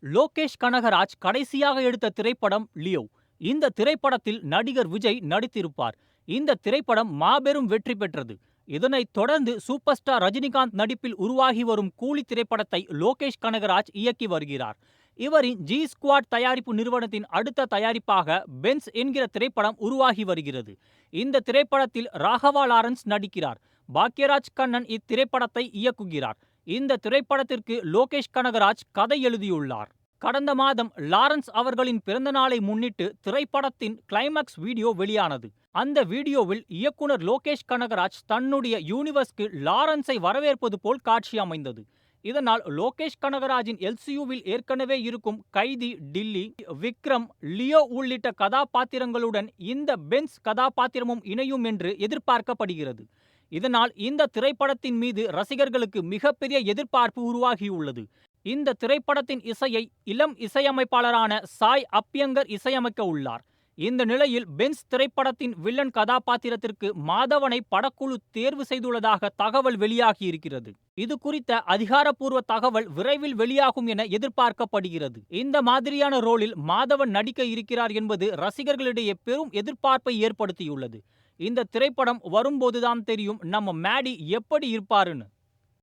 லோகேஷ் கனகராஜ் கடைசியாக எடுத்த திரைப்படம் லியோ. இந்த திரைப்படத்தில் நடிகர் விஜய் நடித்திருப்பார். இந்த திரைப்படம் மாபெரும் வெற்றி பெற்றது. இதனைத் தொடர்ந்து சூப்பர் ஸ்டார் ரஜினிகாந்த் நடிப்பில் உருவாகி வரும் கூலி திரைப்படத்தை லோகேஷ் கனகராஜ் இயக்கி வருகிறார். இவரின் ஜி ஸ்குவாட் தயாரிப்பு நிறுவனத்தின் அடுத்த தயாரிப்பாக பென்ஸ் என்கிற திரைப்படம் உருவாகி வருகிறது. இந்த திரைப்படத்தில் ராகவா லாரன்ஸ் நடிக்கிறார். பாக்யராஜ் கண்ணன் இத்திரைப்படத்தை இயக்குகிறார். இந்த திரைப்படத்திற்கு லோகேஷ் கனகராஜ் கதை எழுதியுள்ளார். கடந்த மாதம் லாரன்ஸ் அவர்களின் பிறந்த நாளை முன்னிட்டு திரைப்படத்தின் கிளைமாக்ஸ் வீடியோ வெளியானது. அந்த வீடியோவில் இயக்குனர் லோகேஷ் கனகராஜ் தன்னுடைய யூனிவர்ஸ்க்கு லாரன்ஸை வரவேற்பது போல் காட்சி அமைந்தது. இதனால் லோகேஷ் கனகராஜின் எல்சியூவில் ஏற்கனவே இருக்கும் கைதி, டில்லி, விக்ரம், லியோ உள்ளிட்ட கதாபாத்திரங்களுடன் இந்த பென்ஸ் கதாபாத்திரமும் இணையும் என்று எதிர்பார்க்கப்படுகிறது. இதனால் இந்த திரைப்படத்தின் மீது ரசிகர்களுக்கு மிகப்பெரிய எதிர்பார்ப்பு உருவாகியுள்ளது. இந்த திரைப்படத்தின் இசையை இளம் இசையமைப்பாளரான சாய் அப்யங்கர் இசையமைக்க உள்ளார். இந்த நிலையில் பென்ஸ் திரைப்படத்தின் வில்லன் கதாபாத்திரத்திற்கு மாதவனை படக்குழு தேர்வு செய்துள்ளதாக தகவல் வெளியாகியிருக்கிறது. இது குறித்த அதிகாரப்பூர்வ தகவல் விரைவில் வெளியாகும் என எதிர்பார்க்கப்படுகிறது. இந்த மாதிரியான ரோலில் மாதவன் நடிக்க இருக்கிறார் என்பது ரசிகர்களிடையே பெரும் எதிர்பார்ப்பை ஏற்படுத்தியுள்ளது. இந்த திரைப்படம் வரும்போதுதான் தெரியும் நம்ம மேடி எப்படி இருப்பாருன்னு.